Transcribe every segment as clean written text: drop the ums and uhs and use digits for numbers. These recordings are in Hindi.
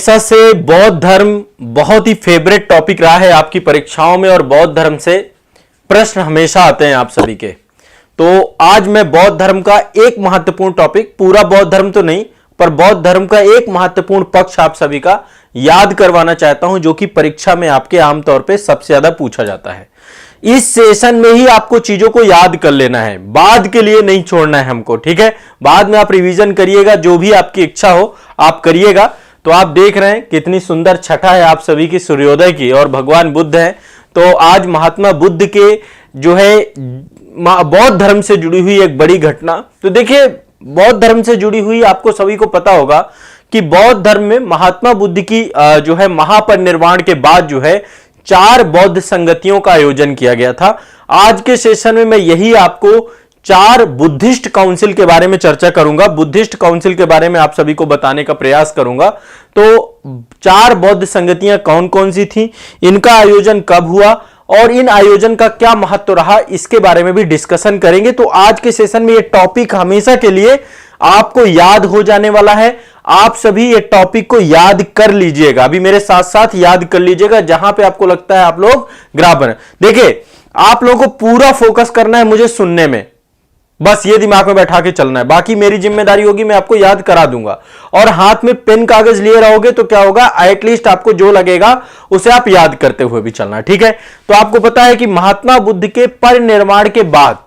हमेशा से बौद्ध धर्म बहुत ही फेवरेट टॉपिक रहा है आपकी परीक्षाओं में और बौद्ध धर्म से प्रश्न हमेशा आते हैं आप सभी के। तो आज मैं बौद्ध धर्म का एक महत्वपूर्ण टॉपिक, पूरा बौद्ध धर्म तो नहीं पर बौद्ध धर्म का एक महत्वपूर्ण पक्ष आप सभी का याद करवाना चाहता हूं, जो कि परीक्षा में आपके आमतौर पे सबसे ज्यादा पूछा जाता है। इस सेशन में ही आपको चीजों को याद कर लेना है, बाद के लिए नहीं छोड़ना है हमको, ठीक है। बाद में आप रिवीजन करिएगा, जो भी आपकी इच्छा हो आप करिएगा। तो आप देख रहे हैं कितनी सुंदर छठा है आप सभी की सूर्योदय की, और भगवान बुद्ध हैं। तो आज महात्मा बुद्ध के जो है बौद्ध धर्म से जुड़ी हुई एक बड़ी घटना। तो देखिए, बौद्ध धर्म से जुड़ी हुई आपको सभी को पता होगा कि बौद्ध धर्म में महात्मा बुद्ध की जो है महापरिनिर्वाण के बाद जो है 4 बौद्ध संगतियों का आयोजन किया गया था। आज के सेशन में मैं यही आपको 4 बुद्धिस्ट काउंसिल के बारे में चर्चा करूंगा, बुद्धिस्ट काउंसिल के बारे में आप सभी को बताने का प्रयास करूंगा। तो 4 बौद्ध संगतियां कौन कौन सी थी, इनका आयोजन कब हुआ और इन आयोजन का क्या महत्व रहा, इसके बारे में भी डिस्कशन करेंगे। तो आज के सेशन में ये टॉपिक हमेशा के लिए आपको याद हो जाने वाला है। आप सभी ये टॉपिक को याद कर लीजिएगा, अभी मेरे साथ साथ याद कर लीजिएगा। जहां पे आपको लगता है आप लोग ग्राफ बना, देखिए आप लोगों को पूरा फोकस करना है मुझे सुनने में, बस ये दिमाग में बैठा के चलना है। बाकी मेरी जिम्मेदारी होगी, मैं आपको याद करा दूंगा। और हाथ में पेन कागज लिए रहोगे तो क्या होगा, एटलीस्ट आपको जो लगेगा उसे आप याद करते हुए भी चलना है, ठीक है। तो आपको पता है कि महात्मा बुद्ध के परिनिर्वाण के बाद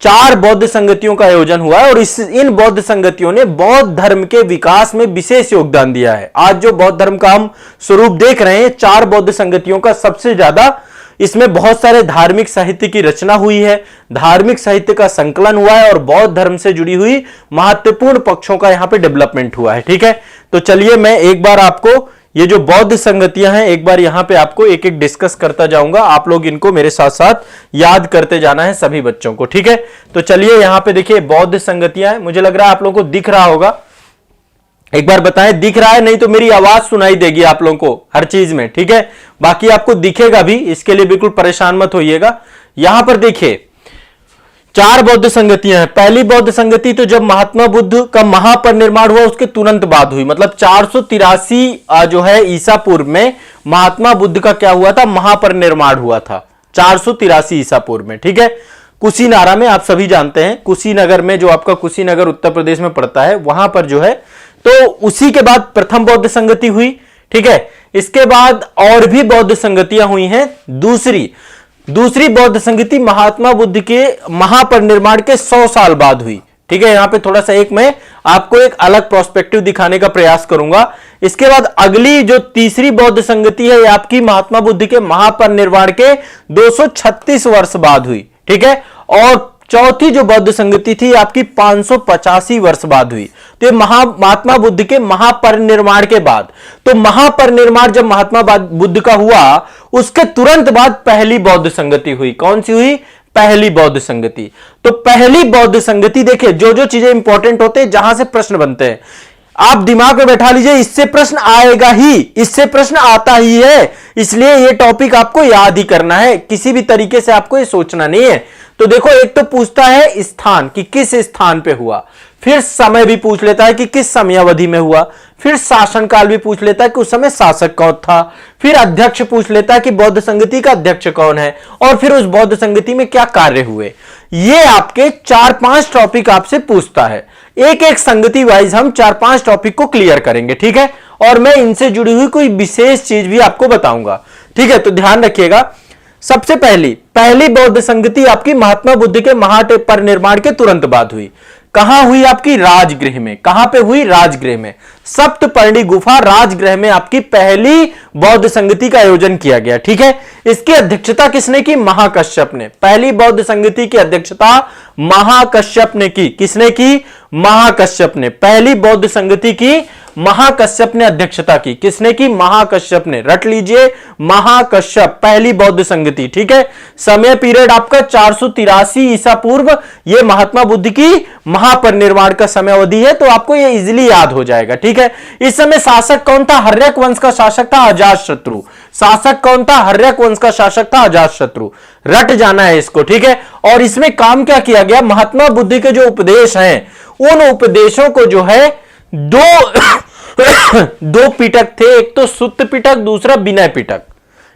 4 बौद्ध संगतियों का आयोजन हुआ है, और इन बौद्ध संगतियों ने बौद्ध धर्म के विकास में विशेष योगदान दिया है। आज जो बौद्ध धर्म का हम स्वरूप देख रहे हैं, 4 बौद्ध संगतियों का सबसे ज्यादा इसमें बहुत सारे धार्मिक साहित्य की रचना हुई है, धार्मिक साहित्य का संकलन हुआ है, और बौद्ध धर्म से जुड़ी हुई महत्वपूर्ण पक्षों का यहां पे डेवलपमेंट हुआ है, ठीक है। तो चलिए मैं एक बार आपको ये जो बौद्ध संगतियां हैं एक बार यहां पे आपको एक एक डिस्कस करता जाऊंगा। आप लोग इनको मेरे साथ साथ याद करते जाना है सभी बच्चों को, ठीक है। तो चलिए यहां पे देखिए बौद्ध संगतियां हैं, मुझे लग रहा है आप लोगों को दिख रहा होगा, एक बार बताएं दिख रहा है, नहीं तो मेरी आवाज सुनाई देगी आप लोगों को हर चीज में, ठीक है। बाकी आपको दिखेगा भी, इसके लिए बिल्कुल परेशान मत होइएगा। यहां पर देखिए 4 बौद्ध संगतियां हैं। पहली बौद्ध संगति तो जब महात्मा बुद्ध का महापरिनिर्वाण हुआ उसके तुरंत बाद हुई, मतलब 483 जो है ईसा पूर्व में महात्मा बुद्ध का क्या हुआ था, महापरिनिर्वाण हुआ था 483 ईसा पूर्व में, ठीक है। कुशीनारा में, आप सभी जानते हैं कुशीनगर में, जो आपका कुशीनगर उत्तर प्रदेश में पड़ता है, वहां पर जो है, तो उसी के बाद प्रथम बौद्ध संगति हुई, ठीक है। इसके बाद और भी बौद्ध संगतियां हुई हैं। दूसरी बौद्ध संगति महात्मा बुद्ध के महापरिनिर्वाण के 100 साल बाद हुई, ठीक है। यहां पे थोड़ा सा एक मैं आपको एक अलग प्रोस्पेक्टिव दिखाने का प्रयास करूंगा। इसके बाद अगली जो तीसरी बौद्ध संगति है, आपकी महात्मा बुद्ध के महापरिनिर्वाण के 236 वर्ष बाद हुई, ठीक है। और चौथी जो बौद्ध संगति थी आपकी 585 वर्ष बाद हुई। तो ये महात्मा बुद्ध के महापरिनिर्वाण के बाद, तो महापरिनिर्वाण जब महात्मा बुद्ध का हुआ उसके तुरंत बाद पहली बौद्ध संगति हुई। कौन सी हुई, पहली बौद्ध संगति। तो पहली बौद्ध संगति, देखिए जो जो चीजें इंपॉर्टेंट होते हैं, जहां से प्रश्न बनते हैं, आप दिमाग में बैठा लीजिए, इससे प्रश्न आएगा ही, इससे प्रश्न आता ही है, इसलिए ये टॉपिक आपको याद ही करना है, किसी भी तरीके से आपको ये सोचना नहीं है। तो देखो, एक तो पूछता है स्थान कि किस स्थान पे हुआ, फिर समय भी पूछ लेता है कि किस समयावधि में हुआ, फिर शासनकाल भी पूछ लेता है कि उस समय शासक कौन था, फिर अध्यक्ष पूछ लेता है कि बौद्ध संगति का अध्यक्ष कौन है, और फिर उस बौद्ध संगति में क्या कार्य हुए। ये आपके 4-5 टॉपिक आपसे पूछता है। एक एक संगति वाइज हम 4-5 टॉपिक को क्लियर करेंगे, ठीक है। और मैं इनसे जुड़ी हुई कोई विशेष चीज भी आपको बताऊंगा, ठीक है। तो ध्यान रखिएगा, सबसे पहली बौद्ध संगति आपकी महात्मा बुद्ध के महापरिनिर्वाण के तुरंत बाद हुई। कहां हुई, आपकी राजगृह में। कहां पे हुई, राजगृह में, सप्तपर्णी गुफा राजगृह में आपकी पहली बौद्ध संगति का आयोजन किया गया, ठीक है। इसकी अध्यक्षता किसने की, महाकश्यप ने। पहली बौद्ध संगति की अध्यक्षता महाकश्यप ने की। किसने की, महाकश्यप ने। पहली बौद्ध संगति की महाकश्यप ने अध्यक्षता की। किसने की, महाकश्यप ने। रट लीजिए, महाकश्यप, पहली बौद्ध संगति, ठीक है। समय पीरियड आपका 483 ईसा पूर्व, यह महात्मा बुद्ध की महापरिनिर्वाण का समय अवधि है, तो आपको यह इजीली याद हो जाएगा, ठीक है। इस समय शासक कौन था, हर्यक वंश का शासक था अजातशत्रु। शासक कौन था, हर्यक वंश का शासक था अजातशत्रु। रट जाना है इसको, ठीक है। और इसमें काम क्या किया गया, महात्मा बुद्ध के जो उपदेश हैं उन उपदेशों को जो है दो दो पिटक थे, एक तो सुत्त पिटक, दूसरा विनय पिटक।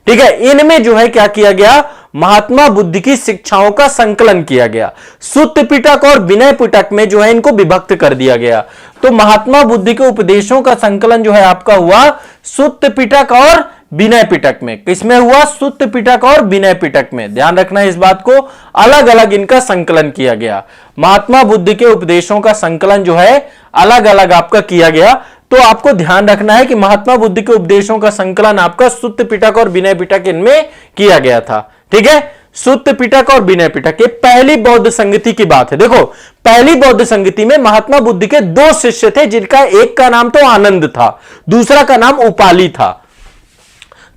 ठीक है, इनमें जो है क्या किया गया, महात्मा बुद्ध की शिक्षाओं का संकलन किया गया। सुत्त पिटक और विनय पिटक में जो है इनको विभक्त कर दिया गया। तो महात्मा बुद्ध के उपदेशों का संकलन जो है आपका हुआ सुत्त पिटक और विनय पिटक में। किसमें हुआ, सुत्त पिटक और विनय पिटक में। ध्यान रखना है इस बात को, अलग अलग इनका संकलन किया गया। महात्मा बुद्ध के उपदेशों का संकलन जो है अलग अलग आपका किया गया। तो आपको ध्यान रखना है कि महात्मा बुद्ध के उपदेशों का संकलन आपका सुत्त पिटक और विनय पिटक इनमें किया गया था। ठीक है, सुत्त पिटक और विनय पिटक, ये पहली बौद्ध संगति की बात है। देखो, पहली बौद्ध संगति में महात्मा बुद्ध के दो शिष्य थे, जिनका एक का नाम तो आनंद था, दूसरा का नाम उपाली था।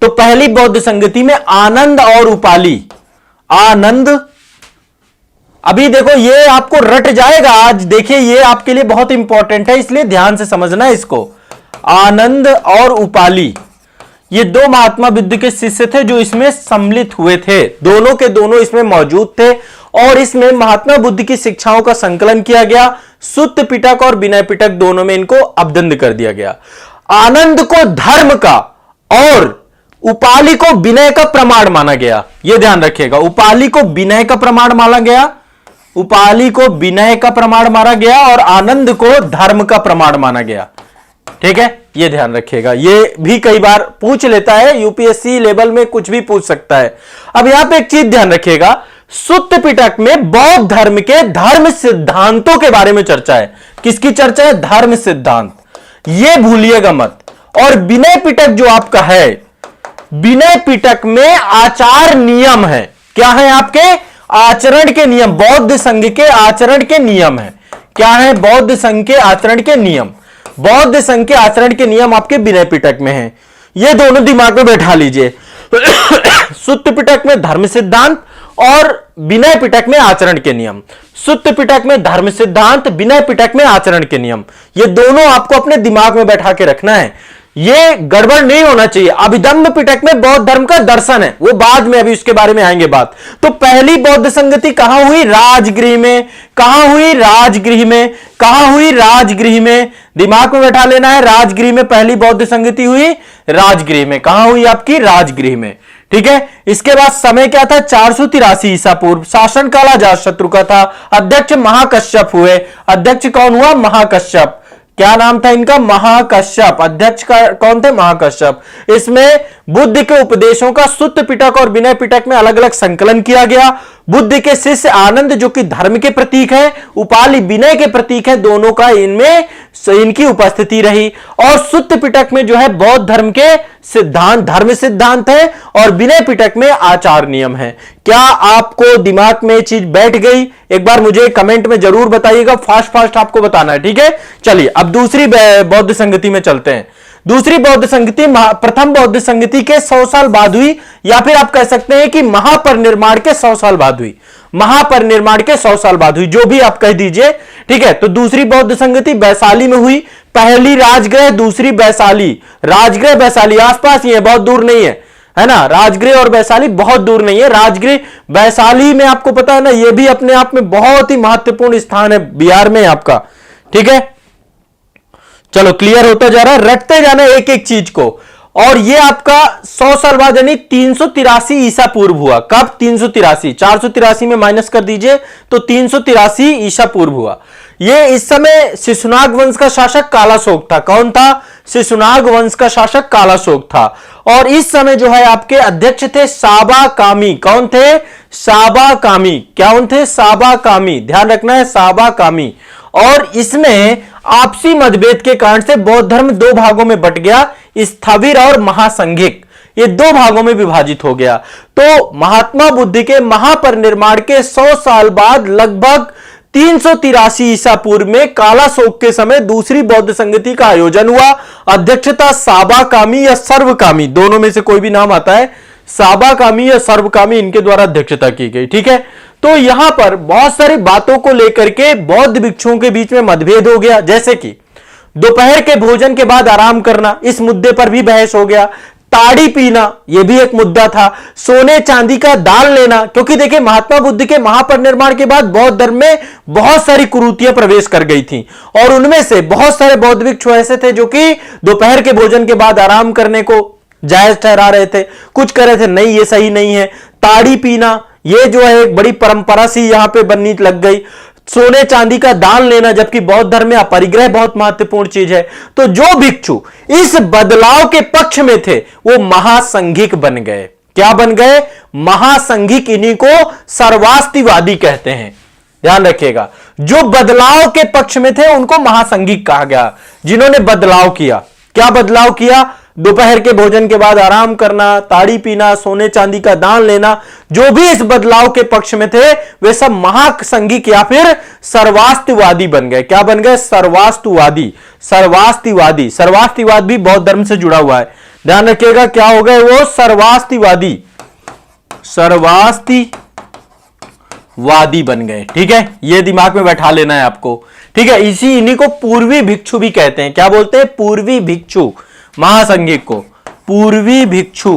तो पहली बौद्ध संगति में आनंद और उपाली, आनंद, अभी देखो ये आपको रट जाएगा आज, देखिए ये आपके लिए बहुत इंपॉर्टेंट है, इसलिए ध्यान से समझना है इसको। आनंद और उपाली ये दो महात्मा बुद्ध के शिष्य थे जो इसमें सम्मिलित हुए थे, दोनों के दोनों इसमें मौजूद थे और इसमें महात्मा बुद्ध की शिक्षाओं का संकलन किया गया। सुत्त पिटक और विनय पिटक दोनों में इनको अबदंद कर दिया गया। आनंद को धर्म का और उपाली को विनय का प्रमाण माना गया, यह ध्यान रखिएगा। उपाली को विनय का प्रमाण माना गया, उपाली को विनय का प्रमाण माना गया और आनंद को धर्म का प्रमाण माना गया। ठीक है, यह ध्यान रखिएगा, यह भी कई बार पूछ लेता है, यूपीएससी लेवल में कुछ भी पूछ सकता है। अब यहां पे एक चीज ध्यान रखिएगा, सुत्त पिटक में बौद्ध धर्म के धर्म सिद्धांतों के बारे में चर्चा है। किसकी चर्चा है, धर्म सिद्धांत, यह भूलिएगा मत। और विनय पिटक जो आपका है, विनय पिटक में आचार नियम है। क्या है आपके, आचरण के नियम, बौद्ध संघ के आचरण के नियम है। क्या है, बौद्ध संघ के आचरण के नियम, बौद्ध संघ के आचरण के नियम आपके विनय पिटक में हैं। ये दोनों दिमाग में बैठा लीजिए। सुत्त पिटक में धर्म सिद्धांत और विनय पिटक में आचरण के नियम। सुत्त पिटक में धर्म सिद्धांत, विनय पिटक में आचरण के नियम, ये दोनों आपको अपने दिमाग में बैठा के रखना है, ये गड़बड़ नहीं होना चाहिए। अभिधम्म पिटक में बौद्ध धर्म का दर्शन है, वो बाद में, अभी उसके बारे में आएंगे बात। तो पहली बौद्ध संगति कहां हुई, राजगृह में। कहां हुई, राजगृह में। कहां हुई, राजगृह में। दिमाग में बैठा लेना है, राजगृह में पहली बौद्ध संगति हुई, राजगृह में। कहां हुई आपकी, राजगृह में। ठीक है, इसके बाद समय क्या था, 483 ईसा पूर्व। शासन काल अजातशत्रु का था। अध्यक्ष महाकश्यप हुए। अध्यक्ष कौन हुआ, महाकश्यप। क्या नाम था इनका, महाकश्यप। अध्यक्ष का कौन थे, महाकश्यप। इसमें बुद्ध के उपदेशों का सुत्त पिटक और विनय पिटक में अलग अलग संकलन किया गया। बुद्ध के शिष्य आनंद जो कि धर्म के प्रतीक है, उपाली विनय के प्रतीक है, दोनों का इनमें इनकी उपस्थिति रही। और सुत्त पिटक में जो है बौद्ध धर्म के सिद्धांत, धर्म सिद्धांत है, और विनय पिटक में आचार नियम है। क्या आपको दिमाग में चीज बैठ गई, एक बार मुझे कमेंट में जरूर बताइएगा, फास्ट फास्ट आपको बताना है। ठीक है, चलिए अब दूसरी बौद्ध संगति में चलते हैं। दूसरी बौद्ध संगति प्रथम बौद्ध संगति के 100 साल बाद हुई, या फिर आप कह सकते हैं कि महापरिनिर्वाण के 100 साल बाद हुई। महापरिनिर्वाण के 100 साल बाद हुई, जो भी आप कह दीजिए। ठीक है, तो दूसरी बौद्ध संगति वैशाली में हुई। पहली राजगृह, दूसरी वैशाली। राजगृह वैशाली आसपास ही है, बहुत दूर नहीं है ना। राजगृह और वैशाली बहुत दूर नहीं है। राजगृह वैशाली में आपको पता है ना, यह भी अपने आप में बहुत ही महत्वपूर्ण स्थान है बिहार में आपका। ठीक है, चलो क्लियर होता जा रहा है, रटते जाना एक एक चीज को। और ये आपका 100 साल बाद यानी 383 ईसा पूर्व हुआ। कब, 383, 483 में माइनस कर दीजिए तो 383 ईसा पूर्व हुआ। ये इस समय शिशुनाग वंश का शासक कालाशोक था। कौन था, शिशुनाग वंश का शासक कालाशोक था। और इस समय जो है आपके अध्यक्ष थे साबा कामी। कौन थे, साबा कामी। कौन थे, साबा कामी। ध्यान रखना है, साबा कामी। और इसमें आपसी मतभेद के कारण से बौद्ध धर्म दो भागों में बट गया, स्थविर और महासंघिक। ये दो भागों में विभाजित हो गया। तो महात्मा बुद्ध के महापरिनिर्वाण के 100 साल बाद लगभग 383 ईसा पूर्व में कालाशोक के समय दूसरी बौद्ध संगति का आयोजन हुआ। अध्यक्षता साबा कामी या सर्वकामी, दोनों में से कोई भी नाम आता है, साबा कामी या सर्वकामी, इनके द्वारा अध्यक्षता की गई। ठीक है, तो यहां पर बहुत सारी बातों को लेकर के बौद्ध भिक्षुओं के बीच में मतभेद हो गया। जैसे कि दोपहर के भोजन के बाद आराम करना, इस मुद्दे पर भी बहस हो गया। ताड़ी पीना यह भी एक मुद्दा था, सोने चांदी का दान लेना, क्योंकि देखिए महात्मा बुद्ध के महापरिनिर्वाण के बाद बौद्ध धर्म में बहुत सारी कुरीतियां प्रवेश कर गई थी और उनमें से बहुत सारे बौद्ध भिक्षु ऐसे थे जो कि दोपहर के भोजन के बाद आराम करने को जायज ठहरा रहे थे, कुछ कह रहे थे नहीं ये सही नहीं है। ताड़ी पीना ये जो है एक बड़ी परंपरा सी यहां पे बननी लग गई। सोने चांदी का दान लेना, जबकि बौद्ध धर्म में अपरिग्रह बहुत महत्वपूर्ण चीज है। तो जो भिक्षु इस बदलाव के पक्ष में थे वो महासंघिक बन गए। क्या बन गए? महासंघिक। इन्हीं को सर्वास्तिवादी कहते हैं, ध्यान रखिएगा। जो बदलाव के पक्ष में थे उनको महासंघिक कहा गया। जिन्होंने बदलाव किया, क्या बदलाव किया? दोपहर के भोजन के बाद आराम करना, ताड़ी पीना, सोने चांदी का दान लेना, जो भी इस बदलाव के पक्ष में थे वे सब महासंघिक या फिर सर्वास्तिवादी बन गए। क्या बन गए? सर्वास्तिवादी। सर्वास्तिवादी, सर्वास्तिवाद भी बौद्ध धर्म से जुड़ा हुआ है, ध्यान रखिएगा। क्या हो गए वो? सर्वास्तिवादी, सर्वास्तिवादी बन गए। ठीक है, ये दिमाग में बैठा लेना है आपको। ठीक है, इन्हीं को पूर्वी भिक्षु भी कहते हैं। क्या बोलते हैं? पूर्वी भिक्षु। महासंघिक को पूर्वी भिक्षु।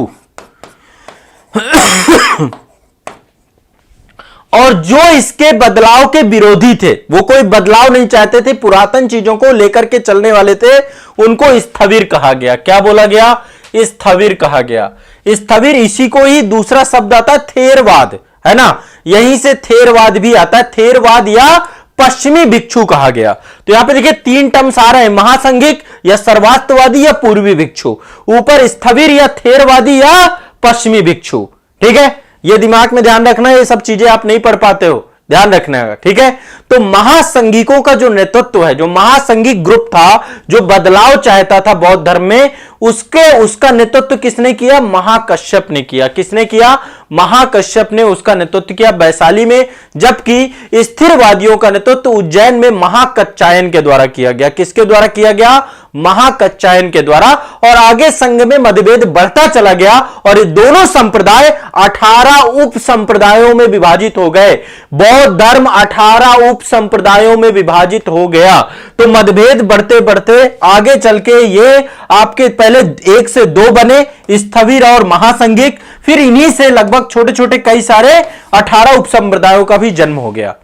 और जो इसके बदलाव के विरोधी थे, वो कोई बदलाव नहीं चाहते थे, पुरातन चीजों को लेकर के चलने वाले थे, उनको स्थविर कहा गया। क्या बोला गया? स्थविर कहा गया। स्थविर, इसी को ही दूसरा शब्द आता है थेरवाद, है ना? यहीं से थेरवाद भी आता है, थेरवाद या पश्चिमी भिक्षु कहा गया। तो यहां पे देखिए तीन टर्म्स आ रहे हैं, महासंघिक या सर्वास्तिवादी या पूर्वी भिक्षु। ऊपर स्थविर या थेरवादी या पश्चिमी भिक्षु। ठीक है, ये दिमाग में ध्यान रखना है, ये सब चीजें आप नहीं पढ़ पाते हो, ध्यान रखना है। ठीक है, तो महासंघिकों का जो नेतृत्व है, जो महासंघिक ग्रुप था, जो बदलाव चाहता था बौद्ध धर्म में, उसका नेतृत्व किसने किया? महाकश्यप ने किया। किसने किया? महाकश्यप ने उसका नेतृत्व किया वैशाली में। जबकि स्थिरवादियों का नेतृत्व उज्जैन में महाकच्चायन के द्वारा किया गया। किसके द्वारा किया गया? महाकच्चायन के द्वारा। और आगे संघ में मतभेद बढ़ता चला गया और ये दोनों संप्रदाय 18 उप संप्रदायों में विभाजित हो गए। बौद्ध धर्म 18 उप संप्रदायों में विभाजित हो गया। तो मतभेद बढ़ते बढ़ते आगे चल के ये आपके पहले 1 से 2 बने, स्थविर और महासंघिक। फिर इन्हीं से लगभग छोटे छोटे कई सारे 18 उपसंप्रदायों का भी जन्म हो गया।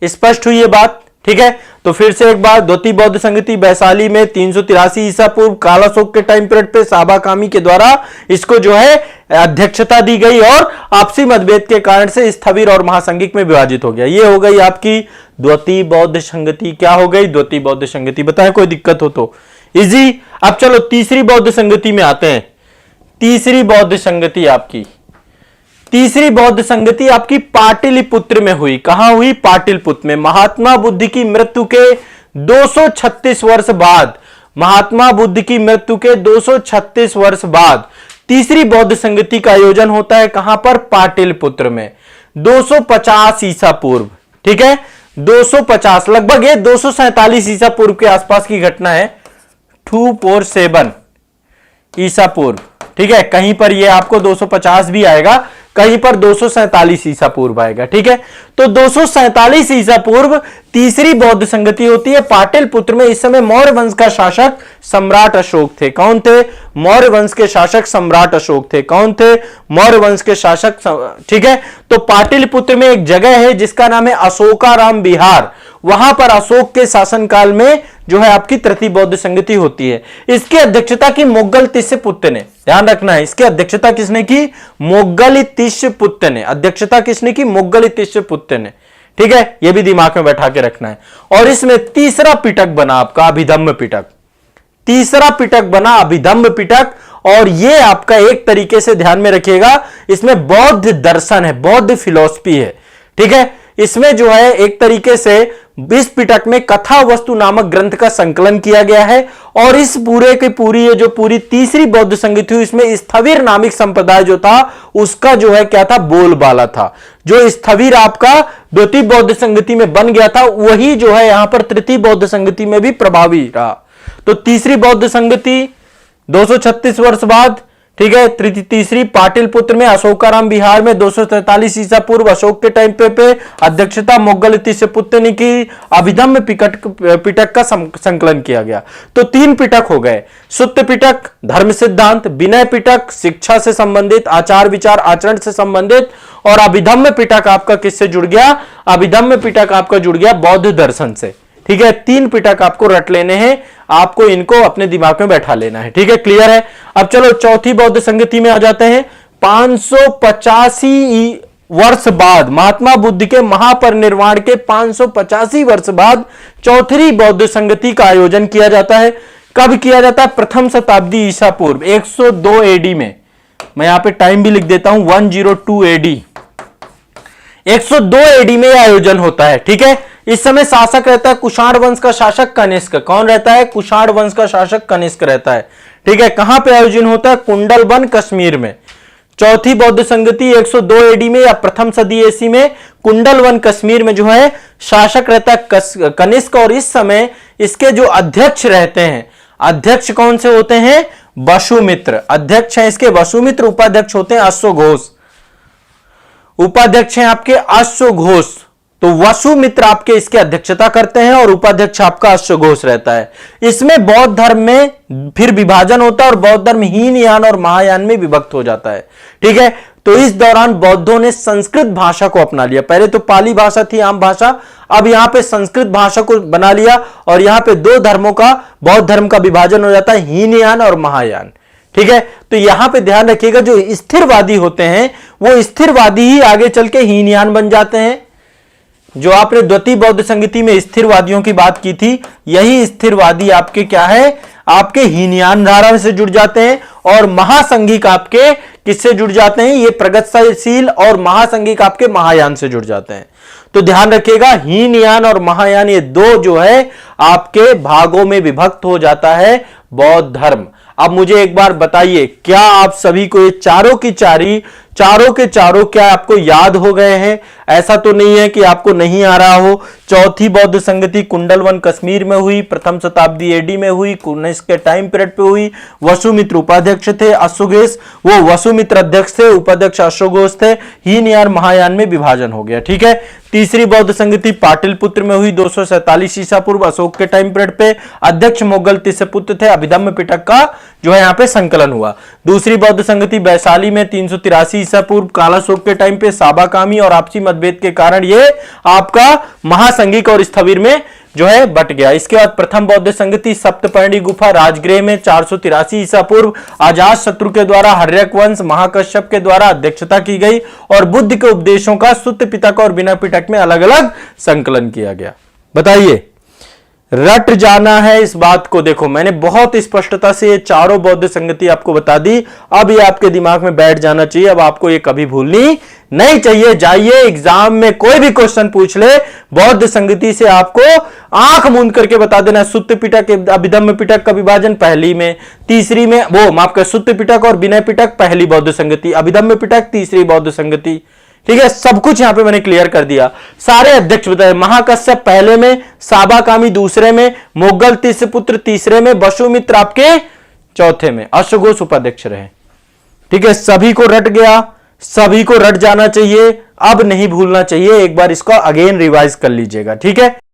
स्पष्ट हुई ये बात? ठीक है, तो फिर से एक बार, द्वितीय बौद्ध संगति वैशाली में 383 ईसा पूर्व काला शोक के टाइम पीरियड पे साबा कामी के द्वारा इसको जो है अध्यक्षता दी गई और आपसी मतभेद के कारण से स्थविर और महासंघिक में विभाजित हो गया। ये हो गई आपकी द्वितीय बौद्ध संगति। क्या हो गई? द्वितीय बौद्ध संगति। बताएं कोई दिक्कत हो तो। इजी। अब चलो तीसरी बौद्ध संगति में आते हैं। तीसरी बौद्ध संगति आपकी पाटलिपुत्र में हुई। कहां हुई? पाटलिपुत्र में। महात्मा बुद्ध की मृत्यु के 236 वर्ष बाद, महात्मा बुद्ध की मृत्यु के 236 वर्ष बाद तीसरी बौद्ध संगति का आयोजन होता है। कहां पर? पाटलिपुत्र में। 250 ईसा पूर्व। ठीक है, 250, लगभग ये 247 ईसा पूर्व के आसपास की घटना है। 247 ईसा पूर्व। ठीक है, कहीं पर ये आपको 250 भी आएगा, कहीं पर 247 ईसा पूर्व आएगा। ठीक है, तो 247 ईसा पूर्व तीसरी बौद्ध संगति होती है पाटलिपुत्र में। इस समय मौर्य वंश का शासक सम्राट अशोक थे। कौन थे? मौर्य वंश के शासक सम्राट अशोक थे। कौन थे? मौर्य वंश के शासक। ठीक है, तो पाटलिपुत्र में एक जगह है जिसका नाम है अशोकाराम विहार। वहां पर अशोक के शासनकाल में जो है आपकी तृतीय बौद्ध संगति होती है। इसकी अध्यक्षता की मोगलतिस्सपुत्र ने। ध्यान रखना है, इसकी अध्यक्षता किसने की? मोगलतिस्सपुत्र ने। अध्यक्षता किसने की? मोगलतिस्सपुत्र ने। ठीक है, यह भी दिमाग में बैठा के रखना है। और इसमें तीसरा पिटक बना आपका अभिधम्म पिटक। तीसरा पिटक बना अभिधम्म पिटक। और यह आपका एक तरीके से ध्यान में रखिएगा, इसमें बौद्ध दर्शन है, बौद्ध फिलॉसफी है। ठीक है, इसमें जो है एक तरीके से इस पिटक में कथा वस्तु नामक ग्रंथ का संकलन किया गया है। और इस पूरे की पूरी ये जो पूरी तीसरी बौद्ध संगति हुई, इसमें स्थविर नामक संप्रदाय जो था उसका जो है क्या था? बोलबाला था। जो स्थविर आपका द्वितीय बौद्ध संगति में बन गया था वही जो है यहां पर तृतीय बौद्ध संगति में भी प्रभावी रहा। तो तीसरी बौद्ध संगति 236 वर्ष बाद ठीक है। तीसरी पाटिलपुत्र में अशोकाराम बिहार में 243 ईसा पूर्व अशोक के टाइम पे अध्यक्षता मुगल तिस्सपुत्र ने की। अभिधम्म पिटक का संकलन किया गया। तो 3 पिटक हो गए, सुत्त पिटक धर्म सिद्धांत, विनय पिटक शिक्षा से संबंधित, आचार विचार आचरण से संबंधित, और अभिधम्म पिटक आपका किससे जुड़ गया? अभिधम्म पिटक आपका जुड़ गया बौद्ध दर्शन से। ठीक है, 3 पिटक आपको रट लेने हैं, आपको इनको अपने दिमाग में बैठा लेना है। ठीक है, क्लियर है। अब चलो चौथी बौद्ध संगति में आ जाते हैं। 585 वर्ष बाद, महात्मा बुद्ध के महापरिनिर्वाण के 585 वर्ष बाद चौथी बौद्ध संगति का आयोजन किया जाता है। कब किया जाता है? प्रथम शताब्दी ईसा पूर्व 102 एडी में। मैं यहां पे टाइम भी लिख देता हूं, 102 एडी, 102 एडी में यह आयोजन होता है। ठीक है, इस समय शासक रहता है कुषाण वंश का शासक कनिष्क। कौन रहता है? कुषाण वंश का शासक कनिष्क रहता है। ठीक है, कहां पे आयोजन होता है? कुंडलवन कश्मीर में। चौथी बौद्ध संगति 102 एडी में या प्रथम सदी एसी में कुंडलवन कश्मीर में जो है शासक रहता है कनिष्क। और इस समय इसके जो अध्यक्ष रहते हैं, अध्यक्ष कौन से होते हैं? वसुमित्र अध्यक्ष है इसके, वसुमित्र। उपाध्यक्ष होते हैं अश्वघोष, उपाध्यक्ष हैं आपके अश्वघोष। तो वसुमित्र आपके इसके अध्यक्षता करते हैं और उपाध्यक्ष आपका अश्वघोष रहता है। इसमें बौद्ध धर्म में फिर विभाजन होता है और बौद्ध धर्म हीनयान और महायान में विभक्त हो जाता है। ठीक है, तो इस दौरान बौद्धों ने संस्कृत भाषा को अपना लिया। पहले तो पाली भाषा थी आम भाषा, अब यहां पे संस्कृत भाषा को बना लिया और यहां पे 2 धर्मों का, बौद्ध धर्म का विभाजन हो जाता है, हीनयान और महायान। ठीक है, तो यहां पे ध्यान रखिएगा, जो स्थिरवादी होते हैं वो स्थिरवादी ही आगे चल के हीनयान बन जाते हैं। जो आपने द्वितीय बौद्ध संगति में स्थिरवादियों की बात की थी, यही स्थिरवादी आपके क्या है? आपके हीनयान धारा से जुड़ जाते हैं। और महासंघिक आपके किससे जुड़ जाते हैं? ये प्रगतिशील और महासंघिक आपके महायान से जुड़ जाते हैं। तो ध्यान रखिएगा, हीनयान और महायान ये 2 जो है आपके भागों में विभक्त हो जाता है बौद्ध धर्म। अब मुझे एक बार बताइए, क्या आप सभी को ये चारों के चारों क्या आपको याद हो गए हैं? ऐसा तो नहीं है कि आपको नहीं आ रहा हो। चौथी बौद्ध संगति कुंडलवन कश्मीर में हुई, प्रथम शताब्दी एडी में हुई, कनिष्क के टाइम पीरियड पे हुई। वसुमित्र उपाध्यक्ष थे, अश्वघोष वो वसुमित्र अध्यक्ष थे, उपाध्यक्ष अश्वघोष थे। हीनयान महायान में विभाजन हो गया। ठीक है, तीसरी बौद्ध संगति पाटिलपुत्र में हुई 247 ईसा पूर्व अशोक के टाइम पीरियड पे। अध्यक्ष मुगल तिस्सपुत्र थे। अभिधम्म पिटक का जो है यहाँ पे संकलन हुआ। दूसरी बौद्ध संगति वैशाली में 383 ईसा पूर्व कालाशोक के टाइम पे साबाकामी और आपसी मतभेद के कारण ये आपका महासंघिक और स्थविर में जो है बट गया। इसके बाद प्रथम बौद्ध संगति सप्तपर्णी गुफा राजगृह में 483 ईसा पूर्व अजात शत्रु के द्वारा हर्यक वंश महाकश्यप के द्वारा अध्यक्षता की गई और बुद्ध के उपदेशों का सुत्त पिटक और विनय पिटक में अलग अलग संकलन किया गया। बताइए, रट जाना है इस बात को। देखो, मैंने बहुत स्पष्टता से ये चारों बौद्ध संगति आपको बता दी। अब ये आपके दिमाग में बैठ जाना चाहिए, अब आपको ये कभी भूलनी नहीं चाहिए। जाइए एग्जाम में कोई भी क्वेश्चन पूछ ले, बौद्ध संगति से आपको आंख मूंद करके बता देना। सुत्त पिटक अभिधम्म पिटक का विभाजन पहली में, तीसरी में वो माफ कर, सुत्त पिटक और विनय पिटक पहली बौद्ध संगति, अभिधम्म पिटक तीसरी बौद्ध संगति। ठीक है, सब कुछ यहां पे मैंने क्लियर कर दिया। सारे अध्यक्ष बताए, महाकश्यप पहले में, साबाकामी दूसरे में, मुगल तिस्सपुत्र तीसरे में, वसुमित्र आपके चौथे में, अश्वघोष उपाध्यक्ष रहे। ठीक है, सभी को रट गया, सभी को रट जाना चाहिए, अब नहीं भूलना चाहिए। एक बार इसको अगेन रिवाइज कर लीजिएगा। ठीक है।